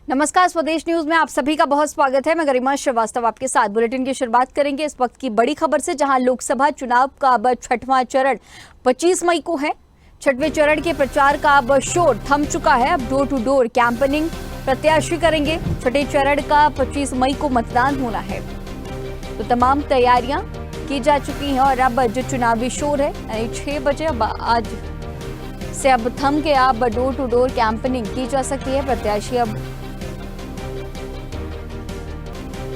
नमस्कार, स्वदेश न्यूज में आप सभी का बहुत स्वागत है। मैं गरिमा श्रीवास्तव आपके साथ बुलेटिन की शुरुआत करेंगे इस वक्त की बड़ी खबर से, जहां लोकसभा चुनाव का अब 6वां चरण 25 मई को है। 6वें चरण के प्रचार का अब शोर थम चुका है। अब डोर टू डोर कैंपेनिंग प्रत्याशी करेंगे। 6ठे चरण का 25 मई को मतदान होना है, तो तमाम तैयारियां की जा चुकी हैं और अब जो चुनावी शोर है यानी 6 बजे अब आज से अब थम के अब डोर टू डोर कैंपेनिंग की जा सकती है। प्रत्याशी अब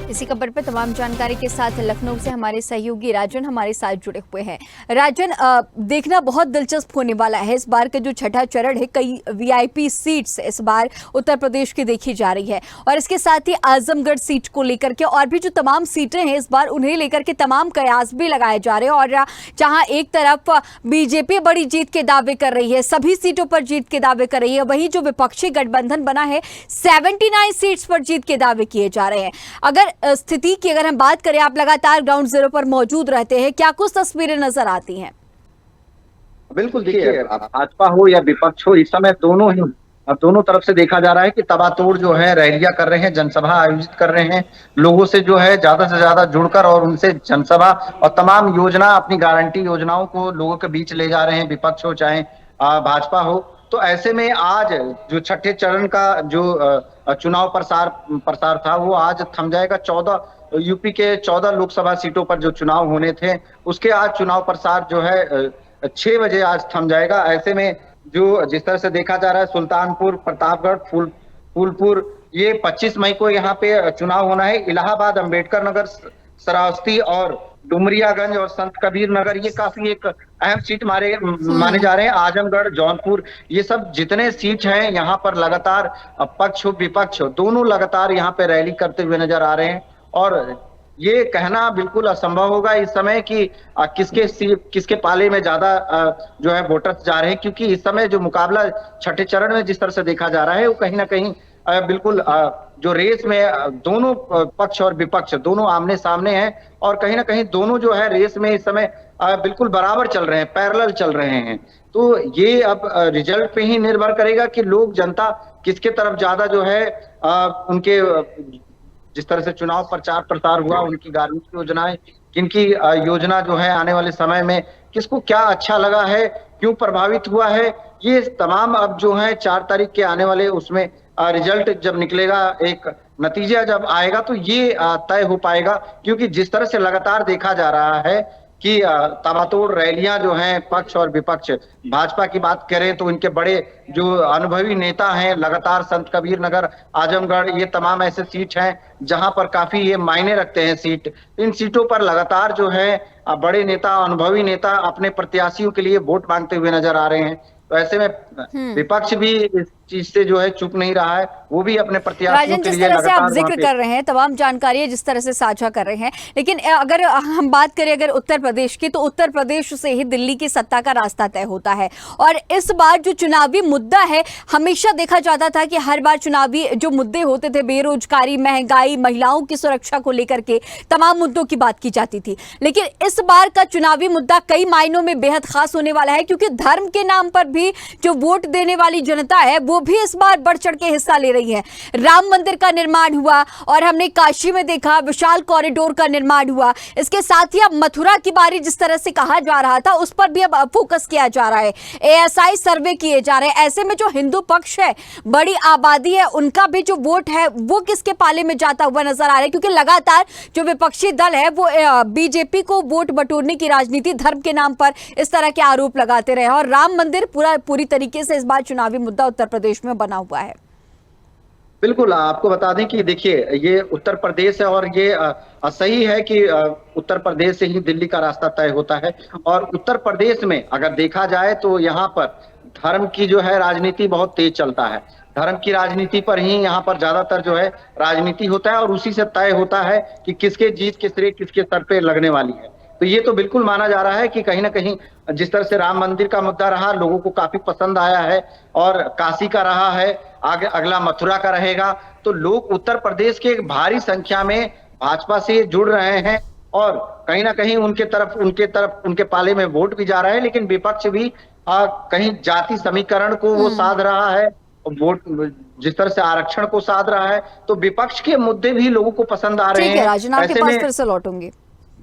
इसी खबर पर तमाम जानकारी के साथ लखनऊ से हमारे सहयोगी राजन हमारे साथ जुड़े हुए हैं। राजन, देखना बहुत दिलचस्प होने वाला है इस बार का जो 6ठा चरण है। कई वीआईपी सीट्स इस बार उत्तर प्रदेश की देखी जा रही है और इसके साथ ही आजमगढ़ सीट को लेकर के और भी जो तमाम सीटें हैं इस बार उन्हें लेकर के तमाम कयास भी लगाए जा रहे हैं। और जहां एक तरफ बीजेपी बड़ी जीत के दावे कर रही है, सभी सीटों पर जीत के दावे कर रही है, वहीं जो विपक्षी गठबंधन बना है 79 सीट्स पर जीत के दावे किए जा रहे हैं। अगर स्थिति की अगर हम बात करें, आप लगातार ग्राउंड जीरो पर मौजूद रहते हैं, क्या कुछ तस्वीरें नजर आती हैं? बिल्कुल, देखिए भाजपा हो या विपक्ष हो, इस समय दोनों तरफ से देखा जा रहा है कि तबातोड़ जो है रैलियां कर रहे हैं, जनसभा आयोजित कर रहे हैं, लोगों से जो है ज्यादा से ज्यादा जुड़कर और उनसे जनसभा और तमाम योजना, अपनी गारंटी योजनाओं को लोगों के बीच ले जा रहे हैं, विपक्ष हो चाहे भाजपा हो। तो ऐसे में आज जो 6ठे चरण का जो चुनाव प्रसार था वो आज थम जाएगा। 14 यूपी के 14 लोकसभा सीटों पर जो चुनाव होने थे उसके आज चुनाव प्रसार जो है 6 बजे आज थम जाएगा। ऐसे में जो जिस तरह से देखा जा रहा है, सुल्तानपुर, प्रतापगढ़, फूलपुर, ये 25 मई को यहाँ पे चुनाव होना है। इलाहाबाद, अंबेडकर नगर, श्रावस्ती और डुमरियागंज और संत कबीर नगर, ये काफी एक अहम सीट माने जा रहे हैं। आजमगढ़, जौनपुर, ये सब जितने सीट हैं यहाँ पर लगातार पक्ष हो विपक्ष हो दोनों लगातार यहाँ पे रैली करते हुए नजर आ रहे हैं। और ये कहना बिल्कुल असंभव होगा इस समय कि किसके पाले में ज्यादा जो है वोटर्स जा रहे हैं, क्योंकि इस समय जो मुकाबला 6ठे चरण में जिस तरह से देखा जा रहा है वो कहीं ना कहीं बिल्कुल जो रेस में दोनों पक्ष और विपक्ष दोनों आमने सामने हैं और कहीं ना कहीं दोनों जो है रेस में इस समय बिल्कुल बराबर चल रहे हैं, पैरेलल चल रहे हैं। तो ये अब रिजल्ट पे ही निर्भर करेगा कि लोग, जनता किसके तरफ ज्यादा जो है उनके जिस तरह से चुनाव प्रचार प्रसार हुआ, उनकी गारंटी योजनाएं, किनकी योजना जो है आने वाले समय में किसको क्या अच्छा लगा है, क्यों प्रभावित हुआ है, ये तमाम अब जो है 4 तारीख के आने वाले उसमें रिजल्ट जब निकलेगा, एक नतीजा जब आएगा तो ये तय हो पाएगा। क्योंकि जिस तरह से लगातार देखा जा रहा है कि तबातोड़ रैलियां जो हैं पक्ष और विपक्ष, भाजपा की बात करें तो इनके बड़े जो अनुभवी नेता हैं, लगातार संत कबीर नगर, आजमगढ़, ये तमाम ऐसे सीट हैं जहां पर काफी ये मायने रखते हैं सीट। इन सीटों पर लगातार जो है बड़े नेता, अनुभवी नेता अपने प्रत्याशियों के लिए वोट मांगते हुए नजर आ रहे हैं। तो ऐसे में विपक्ष भी इस चीज से जो है चुप नहीं रहा है, वो भी अपने प्रत्याशियों के लिए जिस तरह से आप जिक्र कर रहे हैं, तमाम जानकारी जिस तरह से साझा कर रहे हैं, लेकिन अगर हम बात करें अगर उत्तर प्रदेश की, तो उत्तर प्रदेश से ही दिल्ली की सत्ता का रास्ता तय होता है। और इस बार जो चुनावी मुद्दा है, हमेशा देखा जाता था कि हर बार चुनावी जो मुद्दे होते थे, बेरोजगारी, महंगाई, महिलाओं की सुरक्षा को लेकर के तमाम मुद्दों की बात की जाती थी। लेकिन इस बार का चुनावी मुद्दा कई मायनों में बेहद खास होने वाला है, क्योंकि धर्म के नाम पर भी जो वोट देने वाली जनता है वो भी इस बार बढ़ चढ़ के हिस्सा ले रही है। राम मंदिर का निर्माण हुआ और हमने काशी में देखा विशाल कॉरिडोर का निर्माण हुआ। इसके साथ ही अब मथुरा की बारी जिस तरह से कहा जा रहा था, उस पर भी अब फोकस किया जा रहा है, एएसआई सर्वे किए जा रहे हैं। ऐसे में जो हिंदू पक्ष है, बड़ी आबादी है, उनका भी जो वोट है वो किसके पाले में जाता हुआ नजर आ रहा है, क्योंकि लगातार जो विपक्षी दल है वो बीजेपी को वोट बटोरने की राजनीति, धर्म के नाम पर इस तरह के आरोप लगाते रहे और राम मंदिर पूरी तरीके से इस बार चुनावी मुद्दा उत्तर प्रदेश में बना हुआ है। बिल्कुल, आपको बता दें कि देखिए ये उत्तर प्रदेश है और ये सही है कि उत्तर प्रदेश से ही दिल्ली का रास्ता तय होता है। और उत्तर प्रदेश में अगर देखा जाए तो यहाँ पर धर्म की जो है राजनीति बहुत तेज चलता है। धर्म की राजनीति पर ही यहाँ पर ज्यादातर जो है राजनीति होता है और उसी से तय होता है कि किसके जीत के श्रेय किसके सर पे लगने वाली है। तो ये तो बिल्कुल माना जा रहा है कि कहीं ना कहीं जिस तरह से राम मंदिर का मुद्दा रहा, लोगों को काफी पसंद आया है और काशी का रहा है, आगे अगला मथुरा का रहेगा, तो लोग उत्तर प्रदेश के भारी संख्या में भाजपा से जुड़ रहे हैं और कहीं ना कहीं उनके पाले में वोट भी जा रहा है। लेकिन विपक्ष भी कहीं जाति समीकरण को वो साध रहा है, वोट जिस तरह से आरक्षण को साध रहा है, तो विपक्ष के मुद्दे भी लोगों को पसंद आ रहे हैं। ठीक है राजन, आपके ऐसे पास में फिर से लौटूंगी।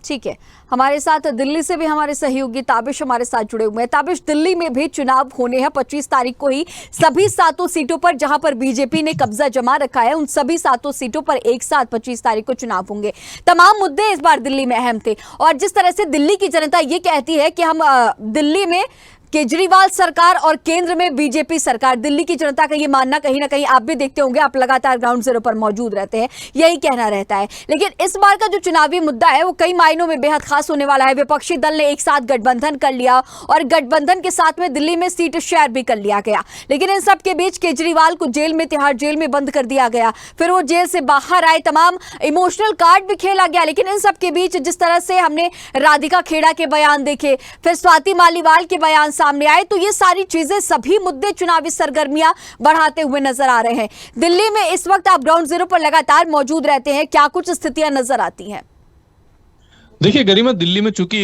ठीक है, हमारे साथ दिल्ली से भी हमारे सहयोगी ताबिश हमारे साथ जुड़े हुए हैं। ताबिश, दिल्ली में भी चुनाव होने हैं 25 तारीख को ही, सभी 7 सीटों पर जहां पर बीजेपी ने कब्जा जमा रखा है, उन सभी 7 सीटों पर एक साथ 25 तारीख को चुनाव होंगे। तमाम मुद्दे इस बार दिल्ली में अहम थे, और जिस तरह से दिल्ली की जनता ये कहती है कि हम दिल्ली में केजरीवाल सरकार और केंद्र में बीजेपी सरकार, दिल्ली की जनता का ये मानना, कहीं ना कहीं आप भी देखते होंगे, आप लगातार ग्राउंड जीरो पर मौजूद रहते हैं, यही कहना रहता है। लेकिन इस बार का जो चुनावी मुद्दा है वो कई मायनों में बेहद खास होने वाला है। विपक्षी दल ने एक साथ गठबंधन कर लिया और गठबंधन के साथ में दिल्ली में सीट शेयर भी कर लिया गया। लेकिन इन सब के बीच केजरीवाल को जेल में, तिहाड़ जेल में बंद कर दिया गया, फिर वो जेल से बाहर आए, तमाम इमोशनल कार्ड भी खेला गया। लेकिन इन सब के बीच जिस तरह से हमने राधिका खेड़ा के बयान देखे, फिर स्वाति मालीवाल के बयान सामने आए, तो ये सारी चीजें, सभी मुद्दे चुनावी सरगर्मियां बढ़ाते हुए नजर आ रहे हैं। दिल्ली में इस वक्त आप ग्राउंड जीरो पर लगातार मौजूद रहते हैं, क्या कुछ स्थितियां नजर आती हैं? देखिए गरिमा, दिल्ली में चूंकि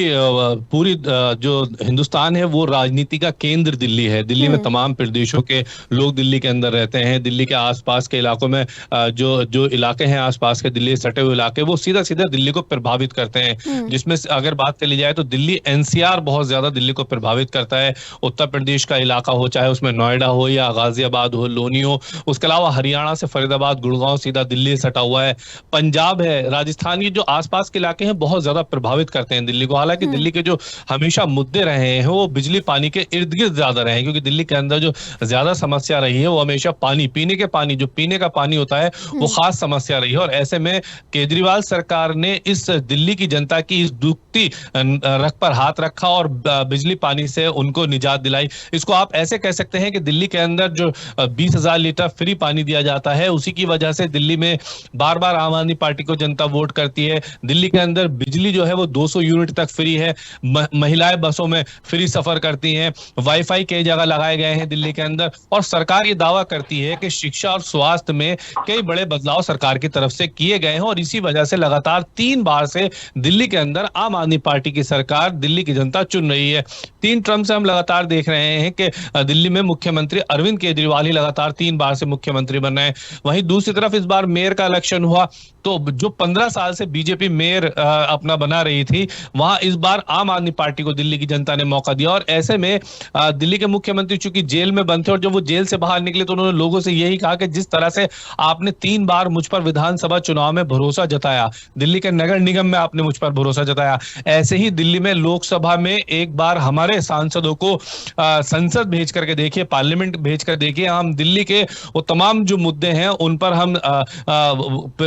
पूरी जो हिंदुस्तान है वो राजनीति का केंद्र दिल्ली है। दिल्ली में तमाम प्रदेशों के लोग दिल्ली के अंदर रहते हैं। दिल्ली के आसपास के इलाकों में जो इलाके हैं आसपास के दिल्ली सटे हुए इलाके, वो सीधा सीधा दिल्ली को प्रभावित करते हैं। जिसमें अगर बात कर ली जाए तो दिल्ली एनसीआर बहुत ज्यादा दिल्ली को प्रभावित करता है। उत्तर प्रदेश का इलाका हो, चाहे उसमें नोएडा हो या गाजियाबाद हो, लोनी हो, उसके अलावा हरियाणा से फरीदाबाद, गुड़गांव सीधा दिल्ली सटा हुआ है, पंजाब है, राजस्थान, ये जो आसपास के इलाके हैं बहुत ज्यादा प्रभावित करते हैं दिल्ली को। हालांकि दिल्ली के जो हमेशा मुद्दे रहे हैं वो बिजली पानी के इर्द गिर्द ज्यादा रहे हैं, क्योंकि दिल्ली के अंदर जो ज्यादा समस्या रही है वो हमेशा पानी, पीने के पानी, जो पीने का पानी होता है वो खास समस्या रही है। और ऐसे में केजरीवाल सरकार ने इस दिल्ली की जनता की इस दुखती रख पर हाथ रखा और बिजली पानी से उनको निजात दिलाई। इसको आप ऐसे कह सकते हैं कि दिल्ली के अंदर जो 20,000 लीटर फ्री पानी दिया जाता है, उसी की वजह से दिल्ली में बार बार आम आदमी पार्टी को जनता वोट करती है। दिल्ली के अंदर बिजली जो है वो 200 यूनिट तक फ्री है, महिलाएं बसों में फ्री सफर करती हैं, वाईफाई कई जगह लगाए गए हैं दिल्ली के अंदर, और सरकार ये दावा करती है कि शिक्षा और स्वास्थ्य में कई बड़े बदलाव सरकार की तरफ से किए गए हैं। और इसी वजह से लगातार 3 बार से दिल्ली के अंदर आम आदमी पार्टी की सरकार दिल्ली की जनता चुन रही है। 3 टर्म से हम लगातार देख रहे हैं कि दिल्ली में मुख्यमंत्री अरविंद केजरीवाल ही लगातार 3 बार से मुख्यमंत्री बन रहे हैं। वहीं दूसरी तरफ इस बार मेयर का इलेक्शन हुआ, तो जो 15 साल से बीजेपी मेयर अपना बना रही थी, वहां इस बार आम आदमी पार्टी को दिल्ली की जनता ने मौका दिया। और ऐसे में दिल्ली के मुख्यमंत्री चूंकि जेल में बंद थे, और जब वो जेल से बाहर निकले तो उन्होंने लोगों से यही कहा कि जिस तरह से आपने 3 बार मुझ पर विधानसभा चुनाव में भरोसा जताया, दिल्ली के नगर निगम में आपने मुझ पर भरोसा जताया, ऐसे ही दिल्ली में लोकसभा में एक बार हमारे सांसदों को संसद भेज करके देखिए, पार्लियामेंट भेज कर देखिए, हम दिल्ली के वो तमाम जो मुद्दे हैं उन पर हम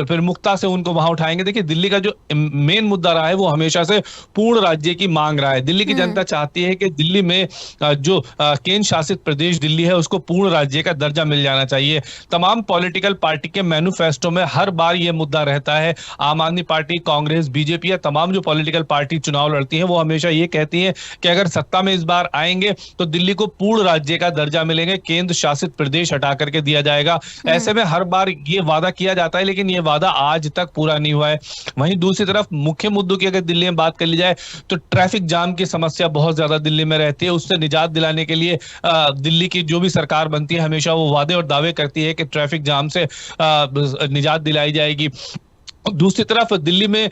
फिर मुक्ता से उनको वहां उठाएंगे। देखिए दिल्ली का जो मेन मुद्दा रहा है वो हमेशा से पूर्ण राज्य की मांग रहा है। दिल्ली की जनता चाहती है कि दिल्ली में जो केंद्र शासित प्रदेश दिल्ली है उसको पूर्ण राज्य का दर्जा मिल जाना चाहिए। तमाम पॉलिटिकल पार्टी के मैनिफेस्टो में हर बार यह मुद्दा रहता है। आम आदमी पार्टी, कांग्रेस, बीजेपी या तमाम जो पॉलिटिकल पार्टी चुनाव लड़ती है वो हमेशा ये कहती है कि अगर सत्ता में इस बार आएंगे तो दिल्ली को पूर्ण राज्य का दर्जा मिलेंगे, केंद्र शासित प्रदेश हटा करके दिया जाएगा। ऐसे में हर बार ये वादा किया जाता है, लेकिन ये वादा आज तक पूरा नहीं हुआ है। वहीं दूसरी तरफ मुख्य मुद्दों की अगर दिल्ली में बात कर ली जाए तो ट्रैफिक जाम की समस्या बहुत ज्यादा दिल्ली में रहती है। उससे निजात दिलाने के लिए दिल्ली की जो भी सरकार बनती है हमेशा वो वादे और दावे करती है कि ट्रैफिक जाम से निजात दिलाई जाएगी। दूसरी तरफ दिल्ली में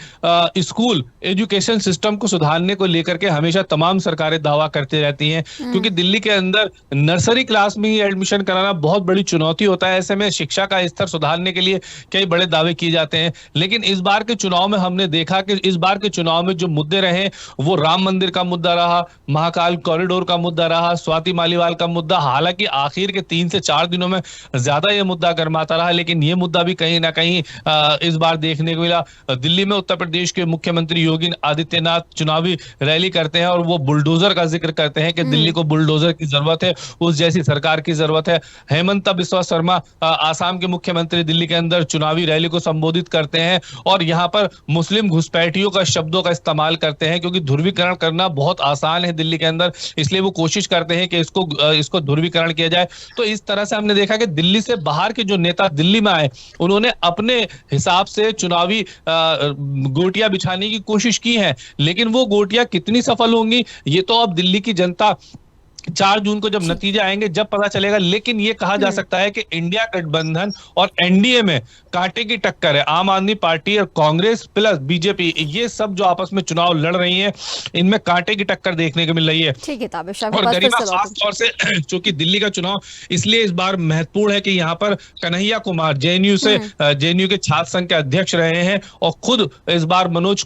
स्कूल एजुकेशन सिस्टम को सुधारने को लेकर के हमेशा तमाम सरकारें दावा करती रहती हैं, क्योंकि दिल्ली के अंदर नर्सरी क्लास में ही एडमिशन कराना बहुत बड़ी चुनौती होता है। ऐसे में शिक्षा का स्तर सुधारने के लिए कई बड़े दावे किए जाते हैं। लेकिन इस बार के चुनाव में हमने देखा कि इस बार के चुनाव में जो मुद्दे रहे वो राम मंदिर का मुद्दा रहा, महाकाल कॉरिडोर का मुद्दा रहा, स्वाति मालीवाल का मुद्दा। हालांकि आखिर के 3 से 4 दिनों में ज्यादा यह मुद्दा गर्माता रहा, लेकिन यह मुद्दा भी कहीं ना कहीं इस बार देखने को मिला। दिल्ली में उत्तर प्रदेश के मुख्यमंत्री योगी आदित्यनाथ चुनावी रैली करते हैं और वो बुलडोजर का जिक्र करते हैं कि दिल्ली को बुलडोजर की जरूरत है, उस जैसी सरकार की जरूरत है। हेमंत बिस्वा शर्मा आसाम के मुख्यमंत्री दिल्ली के अंदर चुनावी रैली को संबोधित करते हैं और यहां पर मुस्लिम घुसपैठियों का शब्दों का इस्तेमाल करते हैं, क्योंकि ध्रुवीकरण करना बहुत आसान है दिल्ली के अंदर, इसलिए वो कोशिश करते हैं कि इसको ध्रुवीकरण किया जाए। तो इस तरह से हमने देखा कि दिल्ली से बाहर के जो नेता दिल्ली में आए उन्होंने अपने हिसाब से चुनावी गोटियां बिछाने की कोशिश की है, लेकिन वो गोटियां कितनी सफल होंगी ये तो अब दिल्ली की जनता 4 जून को जब नतीजे आएंगे जब पता चलेगा। लेकिन ये कहा जा सकता है कि इंडिया गठबंधन और एनडीए में कांटे की टक्कर है। आम आदमी पार्टी और कांग्रेस प्लस बीजेपी, ये सब जो आपस में चुनाव लड़ रही हैं, इनमें कांटे की टक्कर देखने को मिल रही है। ठीक है ताबिश, और गरिमा खास तौर से चूंकि दिल्ली का चुनाव इसलिए इस बार महत्वपूर्ण है कि यहाँ पर कन्हैया कुमार जेएनयू के छात्र संघ के अध्यक्ष रहे हैं और खुद इस बार मनोज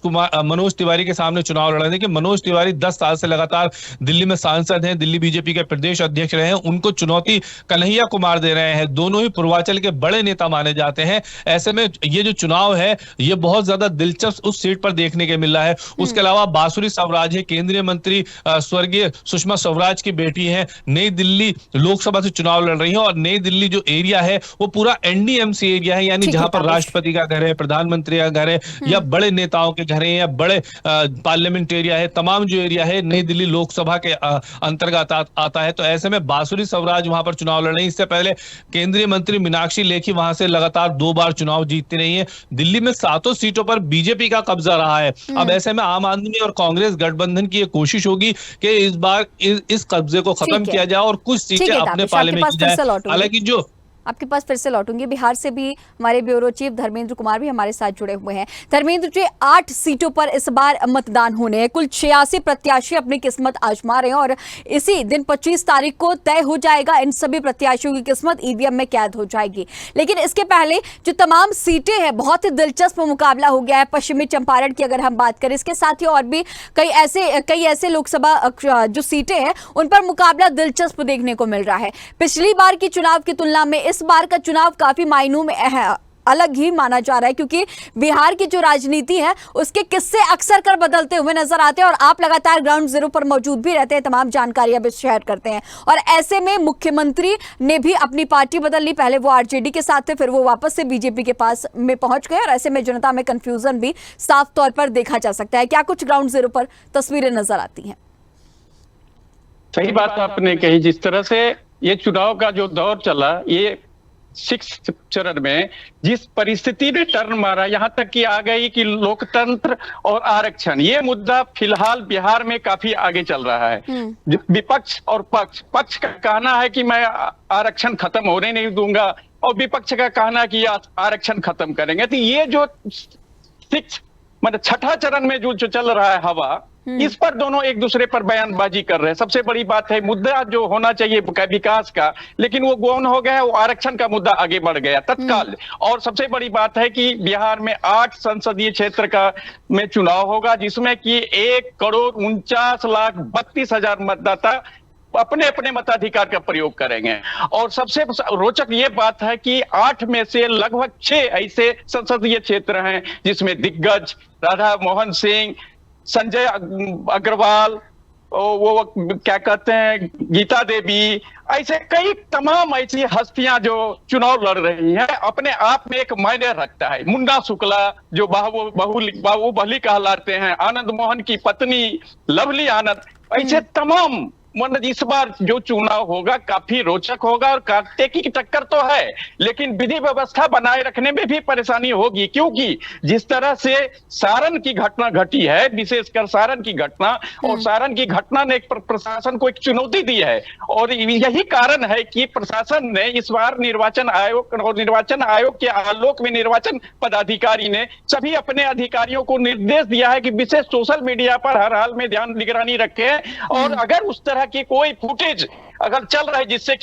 तिवारी के सामने चुनाव लड़ रहे हैं कि मनोज तिवारी 10 साल से लगातार दिल्ली में सांसद हैं, दिल्ली बीजेपी के प्रदेश अध्यक्ष रहे हैं, उनको चुनौती कन्हैया कुमार दे रहे हैं। दोनों ही पूर्वांचल के बड़े नेता माने जाते हैं। ऐसे में ये जो चुनाव है ये बहुत ज्यादा दिलचस्प उस सीट पर देखने के मिल रहा है। उसके अलावा बांसुरी स्वराज है, केंद्रीय मंत्री स्वर्गीय सुषमा स्वराज की बेटी है, नई दिल्ली लोकसभा से चुनाव लड़ रही है। और नई दिल्ली जो एरिया है वो पूरा एनडीएमसी एरिया है, यानी जहां पर राष्ट्रपति का घर है, प्रधानमंत्री का घर है, या बड़े नेताओं के घर है, या बड़े पार्लियामेंट एरिया है। तमाम जो एरिया है नई दिल्ली लोकसभा के अंतर्गत आता है। तो ऐसे में बांसुरी स्वराज वहां पर चुनाव लड़ रही है। इससे पहले केंद्रीय मंत्री मीनाक्षी लेखी वहां से लगातार 2 बार चुनाव जीतती रही है। दिल्ली में 7 सीटों पर बीजेपी का कब्जा रहा है। अब ऐसे में आम आदमी और कांग्रेस गठबंधन की कोशिश होगी कि इस बार इस कब्जे को खत्म किया जाए और कुछ सीटें अपने पाले में की जाए। हालांकि जो आपके पास फिर से लौटूंगी, बिहार से भी हमारे ब्यूरो चीफ धर्मेंद्र कुमार भी हमारे साथ जुड़े हुए हैं। धर्मेंद्र जी, 8 सीटों पर इस बार मतदान होने हैं, कुल 86 प्रत्याशी अपनी किस्मत आजमा रहे हैं और इसी दिन 25 तारीख को तय हो जाएगा इन सभी प्रत्याशियों की किस्मत ईवीएम में कैद हो जाएगी। लेकिन इसके पहले जो तमाम सीटें हैं, बहुत ही दिलचस्प मुकाबला हो गया है। पश्चिमी चंपारण की अगर हम बात करें, इसके साथ ही और भी कई ऐसे लोकसभा जो सीटें हैं उन पर मुकाबला दिलचस्प देखने को मिल रहा है। पिछली बार की चुनाव की तुलना में इस बार का चुनाव काफी मायनों में अलग ही माना जा रहा है, क्योंकि बिहार की जो राजनीति है उसके किस्से अक्सर कर बदलते हुए नजर आते हैं और आप लगातार ग्राउंड जीरो पर मौजूद भी रहते हैं, तमाम जानकारियां भी शेयर करते हैं। और ऐसे में मुख्यमंत्री ने भी अपनी पार्टी बदल ली, पहले वो आरजेडी के साथ थे, फिर वो वापस से बीजेपी के पास में पहुंच गए और ऐसे में जनता में कंफ्यूजन भी साफ तौर पर देखा जा सकता है। क्या कुछ ग्राउंड जीरो पर तस्वीरें नजर आती हैं? सही बात आपने कही। जिस तरह से ये चुनाव का जो दौर चला, ये 6 चरण में जिस परिस्थिति ने टर्न मारा, यहाँ तक कि आ गई कि लोकतंत्र और आरक्षण, ये मुद्दा फिलहाल बिहार में काफी आगे चल रहा है। विपक्ष और पक्ष का कहना है कि मैं आरक्षण खत्म होने नहीं दूंगा और विपक्ष का कहना है कि आरक्षण खत्म करेंगे। तो ये जो 6ठा चरण में जो चल रहा है हवा, इस पर दोनों एक दूसरे पर बयानबाजी कर रहे हैं। सबसे बड़ी बात है मुद्दा जो होना चाहिए विकास का, लेकिन वो गौन हो गया है, वो आरक्षण का मुद्दा आगे बढ़ गया तत्काल। और सबसे बड़ी बात है कि बिहार में 8 संसदीय क्षेत्र में चुनाव होगा, जिसमें कि 1,49,32,000 मतदाता अपने अपने मताधिकार का प्रयोग करेंगे। और सबसे रोचक ये बात है कि 8 में से लगभग 6 ऐसे संसदीय क्षेत्र हैं जिसमें दिग्गज राधा मोहन सिंह, संजय अग्रवाल, वो क्या कहते हैं गीता देवी, ऐसे कई तमाम ऐसी हस्तियां जो चुनाव लड़ रही हैं, अपने आप में एक मायने रखता है। मुन्ना शुक्ला जो बाहुबली कहलाते हैं, आनंद मोहन की पत्नी लवली आनंद, ऐसे तमाम इस बार जो चुनाव होगा काफी रोचक होगा। और कांटे की टक्कर तो है, लेकिन विधि व्यवस्था बनाए रखने में भी परेशानी होगी, क्योंकि जिस तरह से सारण की घटना घटी है, विशेषकर सारण की घटना, और सारण की घटना ने प्रशासन को एक चुनौती दी है। और यही कारण है कि प्रशासन ने इस बार निर्वाचन आयोग के आलोक में निर्वाचन पदाधिकारी ने सभी अपने अधिकारियों को निर्देश दिया है कि विशेष सोशल मीडिया पर हर हाल में निगरानी रखें। और अगर उस तरह की कोई फुटेज अगर चल रहा है जिससे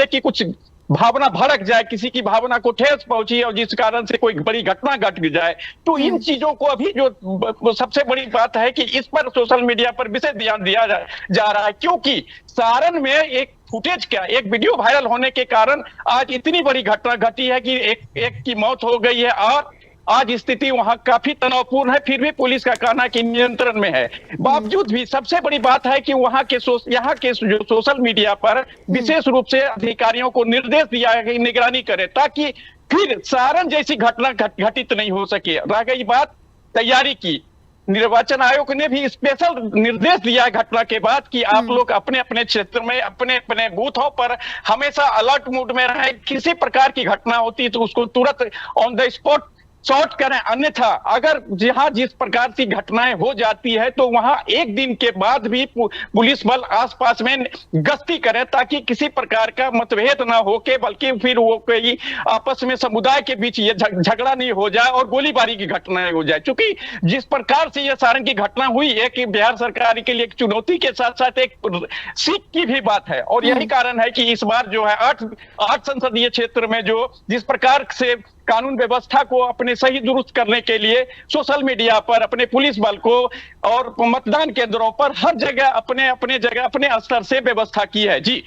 कि कुछ भावना भड़क जाए, किसी की भावना को ठेस पहुंची और जिस कारण से कोई बड़ी घटना घट जाए, तो इन चीजों को अभी जो सबसे बड़ी बात है कि इस पर सोशल मीडिया पर विशेष ध्यान दिया जा रहा है, क्योंकि सारण में एक फुटेज एक वीडियो वायरल होने के कारण आज इतनी बड़ी घटना घटी है कि एक की मौत हो गई है और आज स्थिति वहां काफी तनावपूर्ण है। फिर भी पुलिस का कहना है कि नियंत्रण में है। बावजूद भी सबसे बड़ी बात है कि यहाँ के जो सोशल मीडिया पर विशेष रूप से अधिकारियों को निर्देश दिया है कि निगरानी करें, ताकि फिर सारण जैसी घटना घटित नहीं हो सके। रह गई बात तैयारी की, निर्वाचन आयोग ने भी स्पेशल निर्देश दिया है घटना के बाद कि आप लोग अपने अपने क्षेत्र में अपने अपने बूथों पर हमेशा अलर्ट मोड में रहें। किसी प्रकार की घटना होती है तो उसको तुरंत ऑन द स्पॉट शॉर्ट करें, अन्यथा अगर जहां जिस प्रकार की घटनाएं हो जाती है तो वहां एक दिन के बाद भी पुलिस बल आसपास में गश्ती करे, ताकि किसी प्रकार का मतभेद ना हो के, बल्कि फिर वो कोई आपस में समुदाय के बीच ये झगड़ा नहीं हो जाए और गोलीबारी की घटनाएं हो जाए। क्योंकि जिस प्रकार से ये सारण की घटना हुई है कि बिहार सरकार के लिए एक चुनौती के साथ साथ एक सीख की भी बात है, और यही कारण है कि इस बार जो है आठ संसदीय क्षेत्र में जो जिस प्रकार से कानून व्यवस्था को अपने सही दुरुस्त करने के लिए सोशल मीडिया पर अपने पुलिस बल को और मतदान केंद्रों पर हर जगह अपने स्तर से व्यवस्था की है। जी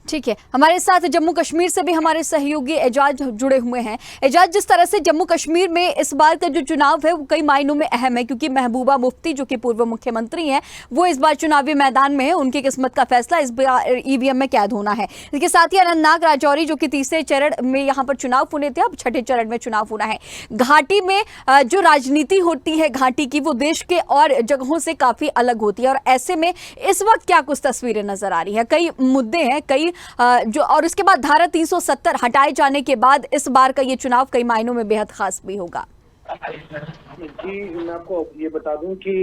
ठीक है, हमारे साथ जम्मू कश्मीर से भी हमारे सहयोगी एजाज जुड़े हुए हैं। एजाज, जिस तरह से जम्मू कश्मीर में इस बार का जो चुनाव है वो कई मायनों में अहम है, क्योंकि महबूबा मुफ्ती जो कि पूर्व मुख्यमंत्री हैं वो इस बार चुनावी मैदान में है। उनकी किस्मत का फैसला इस बार ईवीएम में कैद होना है। इसके साथ ही अनंतनाग राजौरी जो कि तीसरे चरण में यहाँ पर चुनाव होने थे, अब छठे चरण में चुनाव होना है। घाटी में जो राजनीति होती है घाटी की, वो देश के और जगहों से काफी अलग होती है, और ऐसे में इस वक्त क्या कुछ तस्वीरें नजर आ रही है? कई मुद्दे हैं, कई जो, और उसके बाद धारा 370 हटाए जाने के बाद इस बार का ये चुनाव कई मायनों में बेहद खास भी होगा। जी, मैं आपको ये बता दूं कि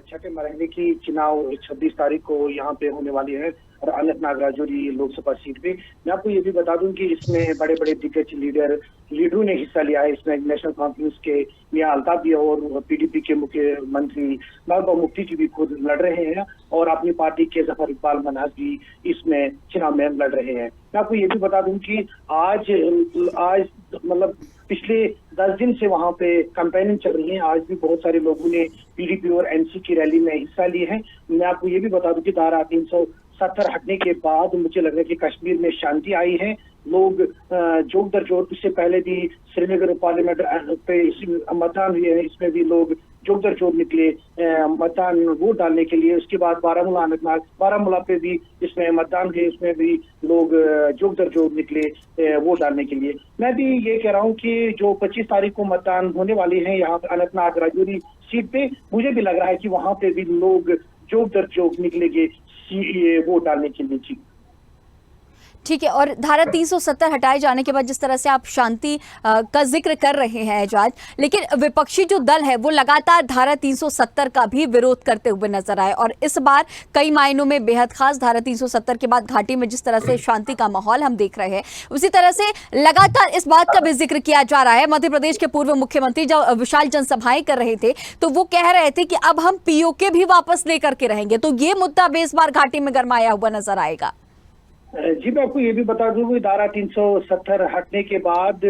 छठे मरहले की चुनाव 26 तारीख को यहाँ पे होने वाली है और अनंतनाग राजौरी लोकसभा सीट पे। मैं आपको ये भी बता दूं कि इसमें बड़े बड़े दिग्गज लीडरों ने हिस्सा लिया है। इसमें नेशनल कॉन्फ्रेंस के मियां अल्ताफ भी और पीडीपी के मुख्यमंत्री महबूबा मुफ्ती जी भी खुद लड़ रहे हैं, और अपनी पार्टी के जफर इकबाल मनहज भी इसमें चुनाव में लड़ रहे हैं। मैं आपको ये भी बता दूं कि आज मतलब पिछले 10 दिन से वहां पे कैंपेनिंग चल रही है। आज भी बहुत सारे लोगों ने पीडीपी और एनसी की रैली में हिस्सा लिए हैं। मैं आपको ये भी बता दूं कि धारा 370 हटने के बाद मुझे लग रहा है कि कश्मीर में शांति आई है। लोग जोक दर जोक, इससे पहले भी श्रीनगर पार्लियामेंट पे मतदान हुए हैं, इसमें भी लोग जोक दर जोक निकले मतदान वोट डालने के लिए। उसके बाद बारामूला पे भी इसमें मतदान हुए, इसमें भी लोग जोक दर जोक निकले वोट डालने के लिए। मैं भी ये कह रहा हूँ कि जो 25 तारीख को मतदान होने वाली है यहाँ पे अनंतनाग राजौरी सीट पे, मुझे भी लग रहा है कि वहां पे भी लोग जोक दर जोक निकलेंगे वोट डालने के लिए। जी ठीक है, और धारा 370 हटाए जाने के बाद जिस तरह से आप शांति का जिक्र कर रहे हैं एजाज, लेकिन विपक्षी जो दल है वो लगातार धारा 370 का भी विरोध करते हुए नजर आए, और इस बार कई मायनों में बेहद खास धारा 370 के बाद घाटी में जिस तरह से शांति का माहौल हम देख रहे हैं, उसी तरह से लगातार इस बात का भी जिक्र किया जा रहा है। मध्य प्रदेश के पूर्व मुख्यमंत्री जब विशाल जनसभाएं कर रहे थे तो वो कह रहे थे कि अब हम पीओके भी वापस लेकर के रहेंगे, तो ये मुद्दा भी इस बार घाटी में गरमाया हुआ नजर आएगा। जी, मैं आपको ये भी बता दूं कि धारा 370 हटने के बाद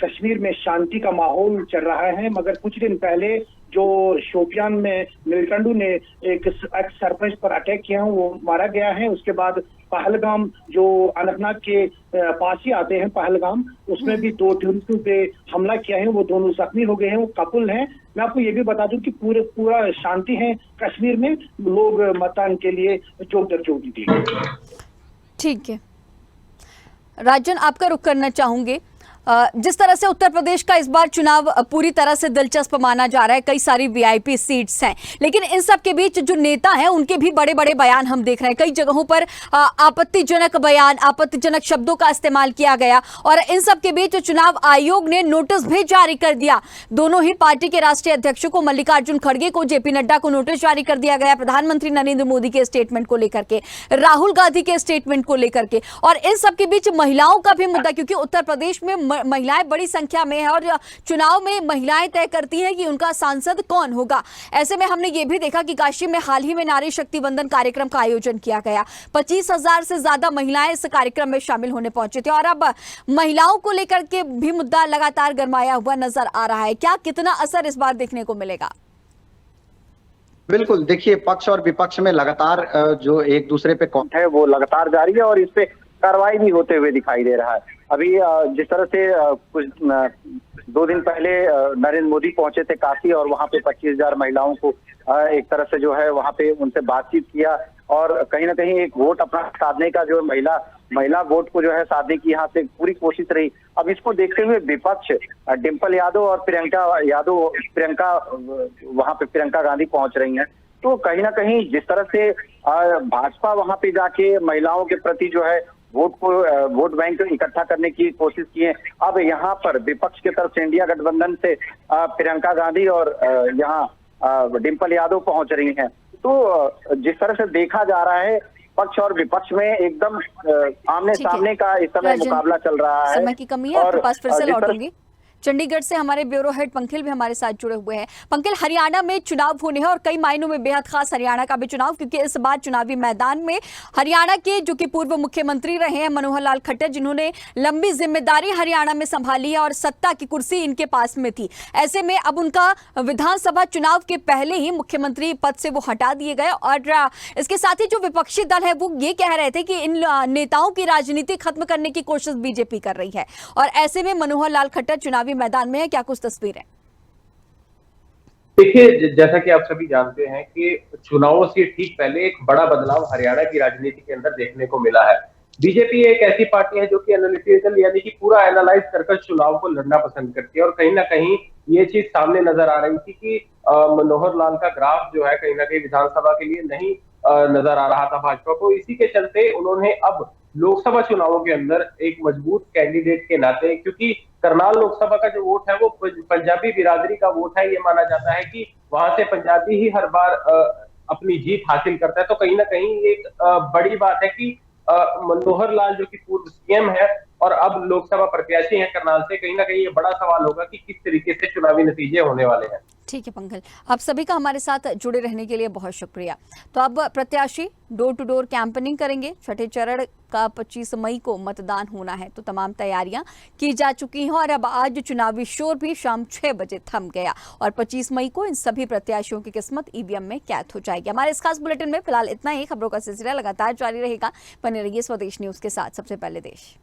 कश्मीर में शांति का माहौल चल रहा है, मगर कुछ दिन पहले जो शोपियान में मिलिटेंटों ने एक सरपंच पर अटैक किया है वो मारा गया है। उसके बाद पहलगाम जो अनंतनाग के पास ही आते हैं पहलगाम, उसमें भी 2 टूरिस्टों पे हमला किया है, वो दोनों जख्मी हो गए हैं, वो कपुल हैं। मैं आपको ये भी बता दूं कि पूरा शांति है कश्मीर में, लोग मतदान के लिए जोक दर जोक दिए। ठीक है, राजन आपका रुख करना चाहूंगे। जिस तरह से उत्तर प्रदेश का इस बार चुनाव पूरी तरह से दिलचस्प माना जा रहा है, कई सारी वीआईपी सीट्स हैं, लेकिन इन सब के बीच जो नेता हैं उनके भी बड़े बड़े बयान हम देख रहे हैं। कई जगहों पर आपत्तिजनक बयान, आपत्तिजनक शब्दों का इस्तेमाल किया गया, और इन सब के बीच चुनाव आयोग ने नोटिस भी जारी कर दिया। दोनों ही पार्टी के राष्ट्रीय अध्यक्षों को, मल्लिकार्जुन खड़गे को, जेपी नड्डा को नोटिस जारी कर दिया गया, प्रधानमंत्री नरेंद्र मोदी के स्टेटमेंट को लेकर के, राहुल गांधी के स्टेटमेंट को लेकर के, और इन सब के बीच महिलाओं का भी मुद्दा, क्योंकि उत्तर प्रदेश में महिलाएं बड़ी संख्या में है और चुनाव में महिलाएं तय करती हैं कि उनका सांसद कौन होगा। ऐसे में हमने ये भी देखा कि काशी में हाल ही में नारी शक्ति वंदन कार्यक्रम का आयोजन किया गया। 25,000 से ज्यादा महिलाएं इस कार्यक्रम में शामिल होने पहुंची थी, और अब महिलाओं को लेकर के भी मुद्दा लगातार गरमाया हुआ नजर आ रहा है। क्या कितना असर इस बार देखने को मिलेगा? बिल्कुल, देखिए पक्ष और विपक्ष में लगातार जो एक दूसरे पे कौन है वो लगातार जारी है, और इस पे कार्रवाई भी होते हुए दिखाई दे रहा है। अभी जिस तरह से कुछ 2 दिन पहले नरेंद्र मोदी पहुंचे थे काशी, और वहां पे 25,000 महिलाओं को एक तरह से जो है वहां पे उनसे बातचीत किया, और कहीं ना कहीं एक वोट अपना साधने का जो महिला वोट को जो है साधने की यहाँ से पूरी कोशिश रही। अब इसको देखते हुए विपक्ष डिंपल यादव और प्रियंका वहां पे प्रियंका गांधी पहुंच रही हैं, तो कहीं ना कहीं जिस तरह से भाजपा वहां पे जाके महिलाओं के प्रति जो है वोट बैंक इकट्ठा करने की कोशिश की है। अब यहाँ पर विपक्ष की तरफ से इंडिया गठबंधन से प्रियंका गांधी और यहाँ डिंपल यादव पहुंच रही हैं। तो जिस तरह से देखा जा रहा है पक्ष और विपक्ष में एकदम आमने सामने का इस समय मुकाबला चल रहा है। समय की कमी है, आपके पास फिर से लौटूंगी। चंडीगढ़ से हमारे ब्यूरो हेड पंकिल भी हमारे साथ जुड़े हुए हैं। पंकिल, हरियाणा में चुनाव होने हैं और कई मायनों में बेहद खास हरियाणा का भी चुनाव, क्योंकि इस बार चुनावी मैदान में हरियाणा के जो कि पूर्व मुख्यमंत्री रहे हैं मनोहर लाल खट्टर, जिन्होंने लंबी जिम्मेदारी हरियाणा में संभाली है और सत्ता की कुर्सी इनके पास में थी। ऐसे में अब उनका विधानसभा चुनाव के पहले ही मुख्यमंत्री पद से वो हटा दिए गए और इसके साथ ही जो विपक्षी दल है वो ये कह रहे थे कि इन नेताओं की राजनीति खत्म करने की कोशिश बीजेपी कर रही है। और ऐसे में मनोहर लाल खट्टर चुनावी मैदान में है, क्या कुछ तस्वीर है? देखिए, जैसा कि आप सभी जानते हैं कि चुनावों से ठीक पहले एक बड़ा बदलाव हरियाणा की राजनीति के अंदर देखने को मिला है। बीजेपी एक ऐसी पार्टी है जो कि एनालिटिकल यानी कि पूरा एनालाइज कर चुनाव को लड़ना पसंद करती है और कहीं ना कहीं ये चीज सामने नजर आ रही थी कि मनोहर लाल का ग्राफ जो है कहीं ना कहीं विधानसभा के लिए नहीं नजर आ रहा था भाजपा को। इसी के चलते उन्होंने अब लोकसभा चुनावों के अंदर एक मजबूत कैंडिडेट के नाते, क्योंकि करनाल लोकसभा का जो वोट है वो पंजाबी बिरादरी का वोट है, ये माना जाता है कि वहां से पंजाबी ही हर बार अपनी जीत हासिल करता है। तो कहीं ना कहीं एक बड़ी बात है कि मनोहर लाल जो कि पूर्व सीएम है और अब लोकसभा प्रत्याशी हैं करनाल से, कहीं ना कहीं ये बड़ा सवाल होगा कि किस तरीके से चुनावी नतीजे होने वाले हैं। ठीक है पंकज, आप सभी का हमारे साथ जुड़े रहने के लिए बहुत शुक्रिया। तो अब प्रत्याशी डोर टू डोर कैंपेनिंग करेंगे। छठे चरण का 25 मई को मतदान होना है, तो तमाम तैयारियां की जा चुकी हैं और अब आज चुनावी शोर भी शाम 6 बजे थम गया और 25 मई को इन सभी प्रत्याशियों की किस्मत ईवीएम में कैद हो जाएगी। हमारे इस खास बुलेटिन में फिलहाल इतना ही। खबरों का सिलसिला लगातार जारी रहेगा। बने रहिए स्वदेश न्यूज के साथ, सबसे पहले देश।